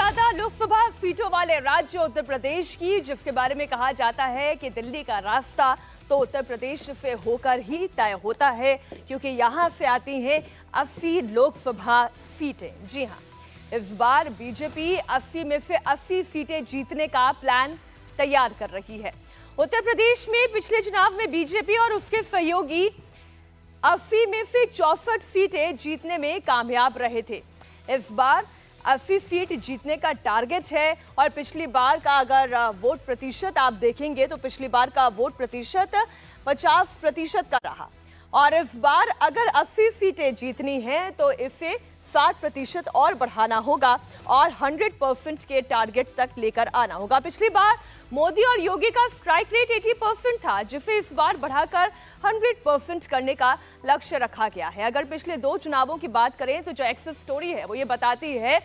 ज्यादा लोकसभा सीटों वाले राज्य उत्तर प्रदेश की, जिसके बारे में कहा जाता है कि दिल्ली का रास्ता तो उत्तर प्रदेश से होकर ही तय होता है, क्योंकि यहां से आती हैं 80 लोकसभा सीटें। जी हां, इस बार बीजेपी 80 में से 80 सीटें जीतने का प्लान तैयार कर रही है। उत्तर प्रदेश में पिछले चुनाव में बीजेपी और उसके सहयोगी 80 में से 64 सीटें जीतने में कामयाब रहे थे। इस बार 80 सीट जीतने का टारगेट है और पिछली बार का अगर वोट प्रतिशत आप देखेंगे तो पिछली बार का वोट प्रतिशत 50% का रहा और इस बार अगर 80 सीटें जीतनी है तो इसे 60% और बढ़ाना होगा और 100% के टारगेट तक लेकर आना होगा। पिछली बार मोदी और योगी का स्ट्राइक रेट 80% था, जिसे इस बार बढ़ाकर 100% करने का लक्ष्य रखा गया है। अगर पिछले 2 चुनावों की बात करें तो जो एक्सेस स्टोरी है वो ये बताती है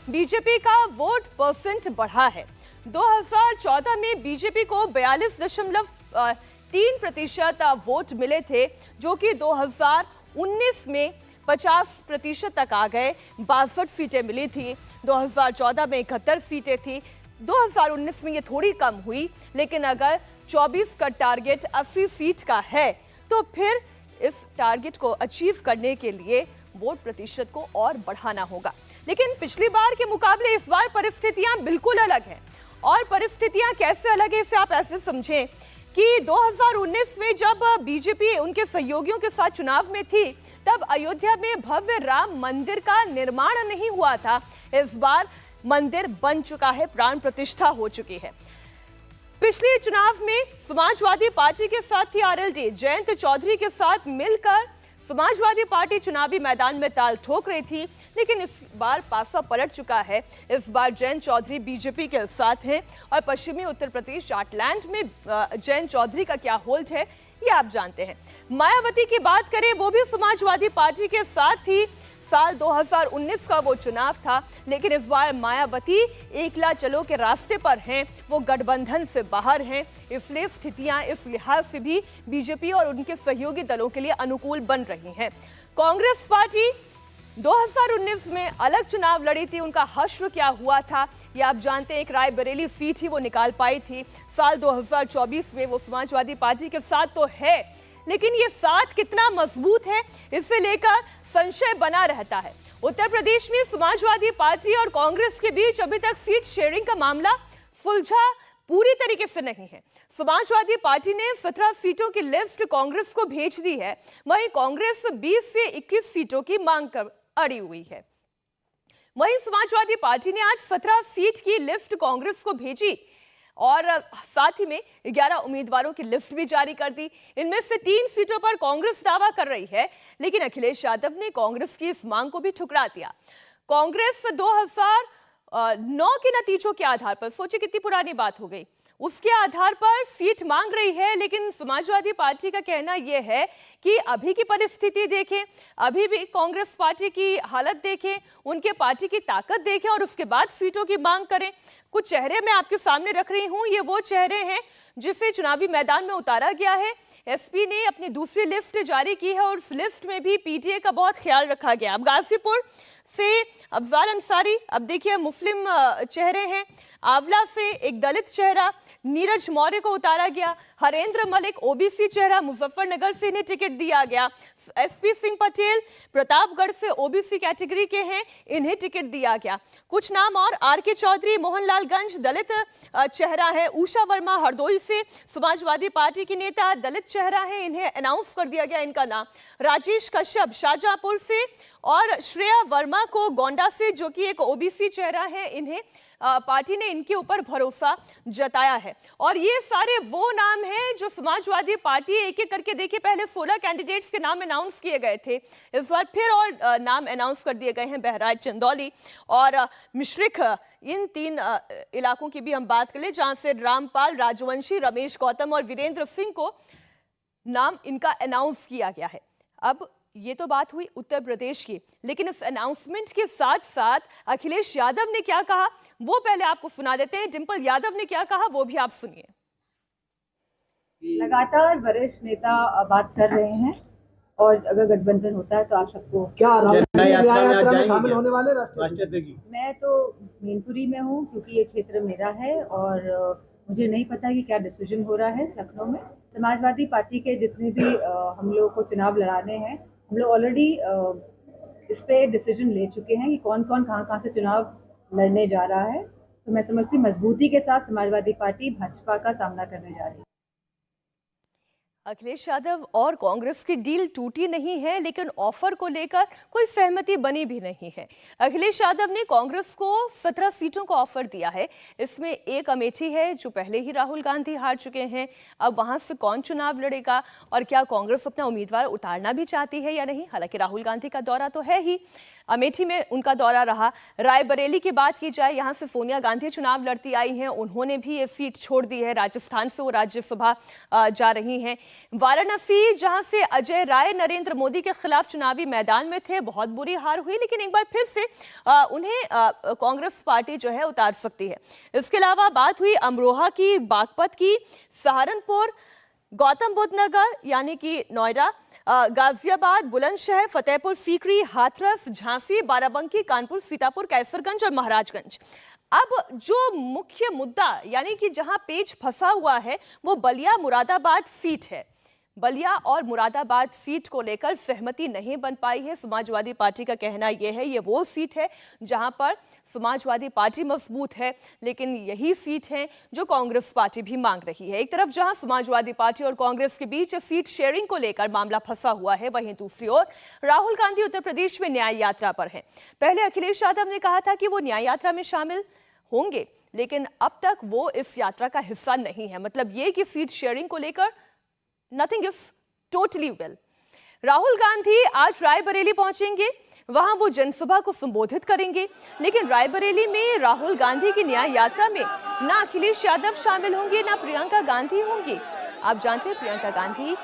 बीजेपी का वोट परसेंट बढ़ा है। 2014 में बीजेपी को 42.3% वोट मिले थे, जो कि 2019 में 50% तक आ गए। 62 सीटें मिली थी, 2014 में 71 सीटें थी, 2019 में ये थोड़ी कम हुई। लेकिन अगर 24 का टारगेट 80 सीट का है तो फिर इस टारगेट को अचीव करने के लिए वोट प्रतिशत को और बढ़ाना होगा। लेकिन पिछली बार के मुकाबले इस बार परिस्थितियां बिल्कुल अलग हैं। और परिस्थितियां कैसे अलग है इसे आप ऐसे समझें कि 2019 में जब बीजेपी उनके सहयोगियों के साथ चुनाव में थी, तब अयोध्या में भव्य राम मंदिर का निर्माण नहीं हुआ था। इस बार मंदिर बन चुका है, प्राण प्रतिष्ठा हो चुकी है। पिछले चुनाव में समाजवादी पार्टी के साथ थी आरएलडी, जयंत चौधरी के साथ मिलकर समाजवादी पार्टी चुनावी मैदान में ताल ठोक रही थी, लेकिन इस बार पासा पलट चुका है। इस बार जयंत चौधरी बीजेपी के साथ हैं और पश्चिमी उत्तर प्रदेश जाटलैंड में जयंत चौधरी का क्या होल्ड है ये आप जानते हैं। मायावती की बात करें, वो भी समाजवादी पार्टी के साथ थी। साल 2019 का वो चुनाव था, लेकिन इस बार मायावती एकला चलो के रास्ते पर हैं, वो गठबंधन से बाहर हैं। इसलिए स्थितियां इस लिहाज से भी बीजेपी और उनके सहयोगी दलों के लिए अनुकूल बन रही हैं। कांग्रेस पार्टी 2019 में अलग चुनाव लड़ी थी, उनका हश्र क्या हुआ था ये आप जानते हैं। एक रायबरेली सीट ही वो निकाल पाई थी। साल 2024 में वो समाजवादी पार्टी के साथ तो है, लेकिन ये साथ कितना मजबूत है इसे लेकर संशय बना रहता है। उत्तर प्रदेश में समाजवादी पार्टी और कांग्रेस के बीच अभी तक सीट शेयरिंग का मामला सुलझा पूरी तरीके से नहीं है। समाजवादी पार्टी ने 17 सीटों की लिस्ट कांग्रेस को भेज दी है, वहीं कांग्रेस 20 से 21 सीटों की मांग कर अड़ी हुई है। वहीं समाजवादी पार्टी ने आज 17 सीट की लिस्ट कांग्रेस को भेजी और साथ ही में 11 उम्मीदवारों की लिस्ट भी जारी कर दी। इनमें से 3 सीटों पर कांग्रेस दावा कर रही है, लेकिन अखिलेश यादव ने कांग्रेस की इस मांग को भी ठुकरा दिया। कांग्रेस 2009 के नतीजों के आधार पर, सोचिए कितनी पुरानी बात हो गई, उसके आधार पर सीट मांग रही है। लेकिन समाजवादी पार्टी का कहना यह है कि अभी की परिस्थिति देखें, अभी भी कांग्रेस पार्टी की हालत देखें, उनके पार्टी की ताकत देखें और उसके बाद सीटों की मांग करें। कुछ चेहरे मैं आपके सामने रख रही हूं, ये वो चेहरे हैं जिसे चुनावी मैदान में उतारा गया है। एसपी ने अपनी दूसरी लिस्ट जारी की है और उस लिस्ट में भी पीटीए का बहुत ख्याल रखा गया। अब गाजीपुर से अफजाल अंसारी, अब देखिए मुस्लिम चेहरे हैं। आंवला से एक दलित चेहरा नीरज मौर्य को उतारा गया। हरेंद्र मलिक ओबीसी चेहरा, मुजफ्फरनगर से इन्हें टिकट दिया गया। एसपी सिंह पटेल प्रतापगढ़ से ओबीसी कैटेगरी के हैं, इन्हें टिकट दिया गया। कुछ नाम और, आरके चौधरी मोहनलालगंज दलित चेहरा है। उषा वर्मा हरदोई से समाजवादी पार्टी की नेता, दलित चेहरा है, इन्हें अनाउंस कर दिया गया इनका नाम। राजेश कश्यप शाहजहांपुर से और श्रेया वर्मा को गोंडा से, जो कि एक ओबीसी चेहरा है, इन्हें पार्टी ने इनके ऊपर भरोसा जताया है। और ये सारे वो नाम हैं जो समाजवादी पार्टी एक एक करके, देखिए पहले 16 कैंडिडेट्स के नाम अनाउंस किए गए थे, इस बार फिर और नाम अनाउंस कर दिए गए हैं। बहराइच, चंदौली और मिश्रिख, इन 3 इलाकों की भी हम बात कर ले, जहां से रामपाल राजवंशी, रमेश गौतम और वीरेंद्र सिंह को नाम इनका अनाउंस किया गया है। अब ये तो बात हुई उत्तर प्रदेश की, लेकिन इस अनाउंसमेंट के साथ साथ अखिलेश यादव ने क्या कहा वो पहले आपको सुना देते हैं। डिंपल यादव ने क्या कहा वो भी आप सुनिए। लगातार वरिष्ठ नेता बात कर रहे हैं और अगर गठबंधन होता है तो आप सबको क्या राहुल गांधी न्याय यात्रा में शामिल होने वाले राष्ट्रीय अध्यक्ष? मैं तो मैनपुरी में हूँ क्योंकि ये क्षेत्र मेरा है और मुझे नहीं पता कि क्या डिसीजन हो रहा है लखनऊ में। समाजवादी पार्टी के जितने भी हम लोग को चुनाव लड़ाने हैं, हम लोग ऑलरेडी इस पे डिसीजन ले चुके हैं कि कौन कौन कहाँ से चुनाव लड़ने जा रहा है। तो मैं समझती मजबूती के साथ समाजवादी पार्टी भाजपा का सामना करने जा रही है। अखिलेश यादव और कांग्रेस की डील टूटी नहीं है, लेकिन ऑफर को लेकर कोई सहमति बनी भी नहीं है। अखिलेश यादव ने कांग्रेस को 17 सीटों का ऑफर दिया है। इसमें एक अमेठी है जो पहले ही राहुल गांधी हार चुके हैं। अब वहां से कौन चुनाव लड़ेगा और क्या कांग्रेस अपना उम्मीदवार उतारना भी चाहती है या नहीं। हालांकि राहुल गांधी का दौरा तो है ही, अमेठी में उनका दौरा रहा। रायबरेली की बात की जाए, यहां से सोनिया गांधी चुनाव लड़ती आई हैं, उन्होंने भी ये सीट छोड़ दी है। राजस्थान से वो राज्यसभा जा रही हैं। वाराणसी, जहां से अजय राय नरेंद्र मोदी के खिलाफ चुनावी मैदान में थे, बहुत बुरी हार हुई, लेकिन एक बार फिर से उन्हें कांग्रेस पार्टी जो है उतार सकती है। इसके अलावा बात हुई अमरोहा की, बागपत की, सहारनपुर, गौतम बुद्ध नगर यानी कि नोएडा, गाजियाबाद, बुलंदशहर, फतेहपुर सीकरी, हाथरस, झांसी, बाराबंकी, कानपुर, सीतापुर, कैसरगंज और महाराजगंज। अब जो मुख्य मुद्दा यानी कि जहां पेच फंसा हुआ है वो बलिया मुरादाबाद सीट है। बलिया और मुरादाबाद सीट को लेकर सहमति नहीं बन पाई है। समाजवादी पार्टी का कहना यह है ये वो सीट है जहां पर समाजवादी पार्टी मजबूत है, लेकिन यही सीट है जो कांग्रेस पार्टी भी मांग रही है। एक तरफ जहां समाजवादी पार्टी और कांग्रेस के बीच सीट शेयरिंग को लेकर मामला फंसा हुआ है, वहीं दूसरी ओर राहुल गांधी उत्तर प्रदेश में न्याय यात्रा पर हैं। पहले अखिलेश यादव ने कहा था कि वो न्याय यात्रा में शामिल होंगे, लेकिन अब तक वो इस यात्रा का हिस्सा नहीं है। मतलब ये कि सीट शेयरिंग को लेकर nothing is totally well. Rahul Gandhi आज रायबरेली पहुंचेंगे, वहां वो जनसभा को संबोधित करेंगे, लेकिन रायबरेली में राहुल गांधी की न्याय यात्रा में ना अखिलेश यादव शामिल होंगे ना प्रियंका गांधी होंगी। आप जानते हैं प्रियंका गांधी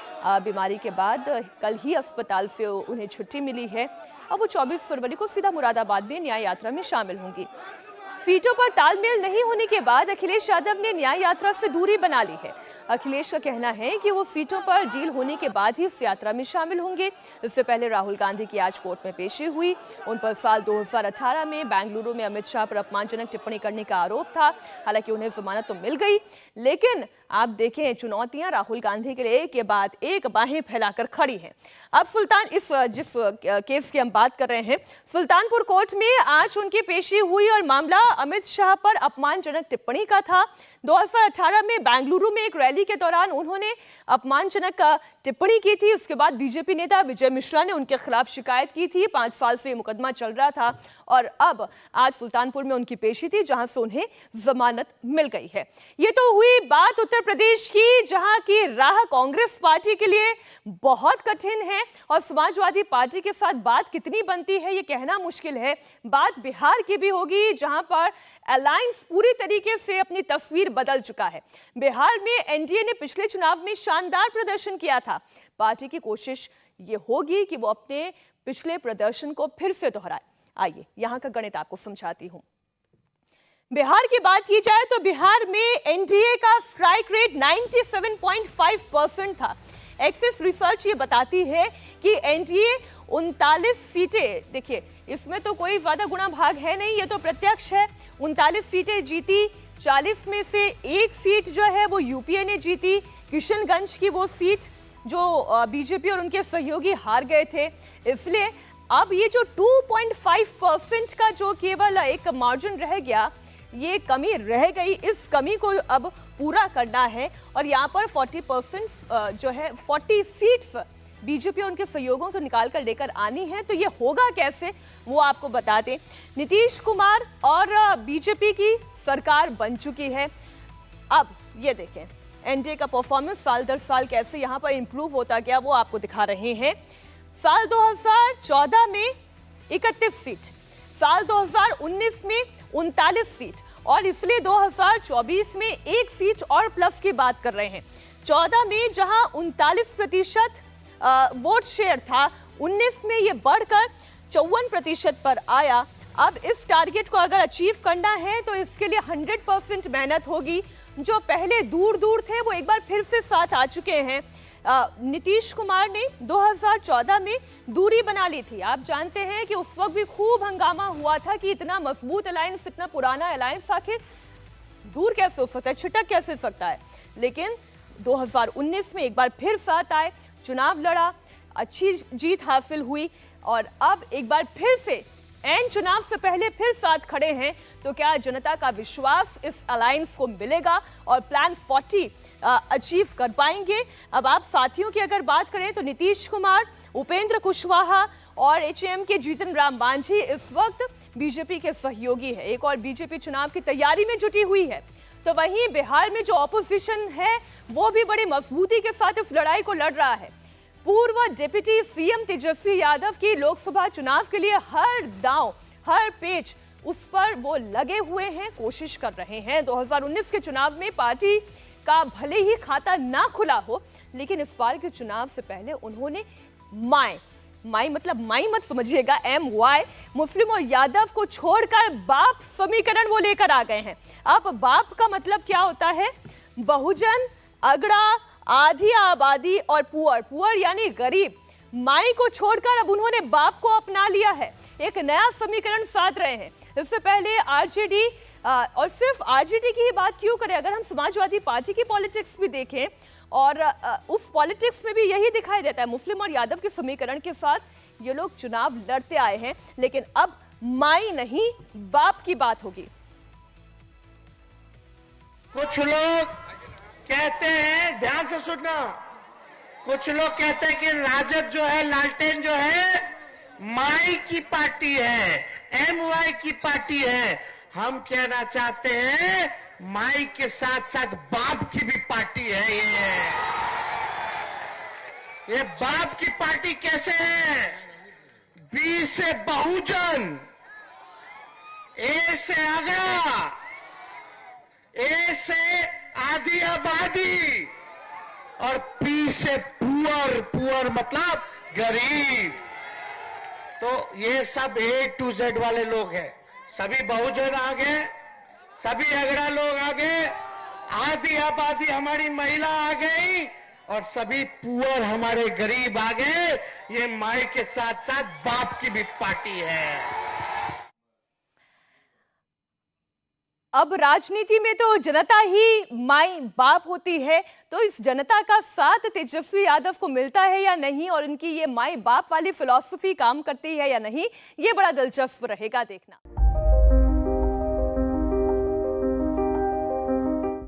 बीमारी के बाद कल ही अस्पताल से उन्हें छुट्टी मिली है और वो 24 फरवरी को सीधा मुरादाबाद में न्याय यात्रा में शामिल होंगी। सीटों पर तालमेल नहीं होने के बाद अखिलेश यादव ने न्याय यात्रा से दूरी बना ली है। अखिलेश का कहना है कि वो सीटों पर डील होने के बाद ही इस यात्रा में शामिल होंगे। इससे पहले राहुल गांधी की आज कोर्ट में पेशी हुई। उन पर साल 2018 में बेंगलुरु में अमित शाह पर अपमानजनक टिप्पणी करने का आरोप था। हालांकि उन्हें जमानत तो मिल गई, लेकिन आप देखें चुनौतियां राहुल गांधी के लिए एक के बाद एक बाहें फैलाकर खड़ी हैं। अब जिस केस की हम बात कर रहे हैं, सुल्तानपुर कोर्ट में आज उनकी पेशी हुई और मामला अमित शाह पर अपमानजनक टिप्पणी का था। 2018 में बेंगलुरु में एक रैली के दौरान उन्होंने अपमानजनक टिप्पणी की थी। उसके बाद बीजेपी नेता विजय मिश्रा ने उनके खिलाफ शिकायत की थी। 5 साल से मुकदमा चल रहा था और अब आज सुल्तानपुर में उनकी पेशी थी, जहां से उन्हें जमानत मिल गई है। ये तो हुई बात उत्तर प्रदेश की, जहां की राह कांग्रेस पार्टी के लिए बहुत कठिन है और समाजवादी पार्टी के साथ बात कितनी बनती है ये कहना मुश्किल है। बात बिहार की भी होगी, जहां पर अलायंस पूरी तरीके से अपनी तस्वीर बदल चुका है। बिहार में एनडीए ने पिछले चुनाव में शानदार प्रदर्शन किया था। पार्टी की कोशिश ये होगी कि वो अपने पिछले प्रदर्शन को फिर से दोहराए। आइए यहां का गणित आपको समझाती हूं। बिहार की बात की जाए तो बिहार में एनडीए का स्ट्राइक रेट 97.5% था। एक्सिस रिसर्च ये बताती है कि एनडीए 39 सीटें, देखिए इसमें तो कोई ज्यादा गुणा भाग है नहीं, ये तो प्रत्यक्ष है। 39 सीटें जीती, 40 में से एक सीट जो है वो यूपीए ने जीती। किशनगंज की वो सीट जो बीजेपी और उनके सहयोगी हार गए थे, इसलिए अब ये जो 2.5% का जो केवल एक मार्जिन रह गया, ये कमी रह गई, इस कमी को अब पूरा करना है और यहाँ पर 40% जो है 40 सीट्स बीजेपी और उनके सहयोगों को निकाल कर लेकर आनी है। तो ये होगा कैसे वो आपको बता दें। नीतीश कुमार और बीजेपी की सरकार बन चुकी है। अब ये देखें एनडीए का परफॉर्मेंस साल दर साल कैसे यहाँ पर इंप्रूव होता गया, वो आपको दिखा रहे हैं। साल 2014 में 31 सीट, साल 2019 में 39 सीट और इसलिए 2024 में एक सीट और प्लस की बात कर रहे हैं। 14 में जहां 39% वोट शेयर था, 19 में ये बढ़कर 54% पर आया। अब इस टारगेट को अगर अचीव करना है तो इसके लिए 100% मेहनत होगी। जो पहले दूर दूर थे वो एक बार फिर से साथ आ चुके हैं। नीतीश कुमार ने 2014 में दूरी बना ली थी। आप जानते हैं कि उस वक्त भी खूब हंगामा हुआ था कि इतना मजबूत अलायंस, इतना पुराना अलायंस आखिर दूर कैसे हो सकता है, छिटक कैसे सकता है। लेकिन 2019 में एक बार फिर साथ आए, चुनाव लड़ा, अच्छी जीत हासिल हुई और अब एक बार फिर से एंड चुनाव से पहले फिर साथ खड़े हैं। तो क्या जनता का विश्वास इस अलायंस को मिलेगा और प्लान 40 अचीव कर पाएंगे? अब आप साथियों की अगर बात करें तो नीतीश कुमार, उपेंद्र कुशवाहा और एचएम के जीतन राम मांझी इस वक्त बीजेपी के सहयोगी है। एक और बीजेपी चुनाव की तैयारी में जुटी हुई है। तो वहीं बिहार में जो ऑपोजिशन है वो भी बड़ी मजबूती के साथ इस लड़ाई को लड़ रहा है। पूर्व डिप्टी सीएम तेजस्वी यादव की लोकसभा चुनाव के लिए हर दांव, हर पेच उस पर वो लगे हुए हैं, कोशिश कर रहे हैं। 2019 के चुनाव में पार्टी का भले ही खाता ना खुला हो, लेकिन इस बार के चुनाव से पहले उन्होंने माई मतलब माई मत समझिएगा, MY, मुस्लिम और यादव को छोड़कर बाप समीकरण वो लेकर आ गए हैं। अब बाप का मतलब क्या होता है? बहुजन, अगड़ा, आधी आबादी और पुअर यानी गरीब। माई को छोड़कर अब उन्होंने बाप को अपना लिया है, एक नया समीकरण साध रहे हैं। इससे पहले आरजेडी, और सिर्फ आरजेडी की ही बात क्यों करें, अगर हम समाजवादी पार्टी की पॉलिटिक्स भी देखें और उस पॉलिटिक्स में भी यही दिखाई देता है। मुस्लिम और यादव के समीकरण के साथ ये लोग चुनाव लड़ते आए हैं, लेकिन अब माई नहीं बाप की बात होगी। कुछ लोग कहते हैं, ध्यान से सुनना, कुछ लोग कहते हैं कि राजद जो है, लालटेन जो है, माई की पार्टी है, MY की पार्टी है। हम कहना चाहते हैं माई के साथ साथ बाप की भी पार्टी है। ये बाप की पार्टी कैसे है? B से बहुजन, A से अगड़ा, A से आधी आबादी और P से पुअर मतलब गरीब। तो ये सब A to Z वाले लोग हैं। सभी बहुजन आ गए, सभी अगड़ा लोग आ गए, आधी आबादी हमारी महिला आ गई और सभी पुअर हमारे गरीब आ गए। ये माई के साथ साथ बाप की भी पार्टी है। अब राजनीति में तो जनता ही माई बाप होती है, तो इस जनता का साथ तेजस्वी यादव को मिलता है या नहीं, और इनकी ये माई बाप वाली फिलॉसफी काम करती है या नहीं, ये बड़ा दिलचस्प रहेगा देखना।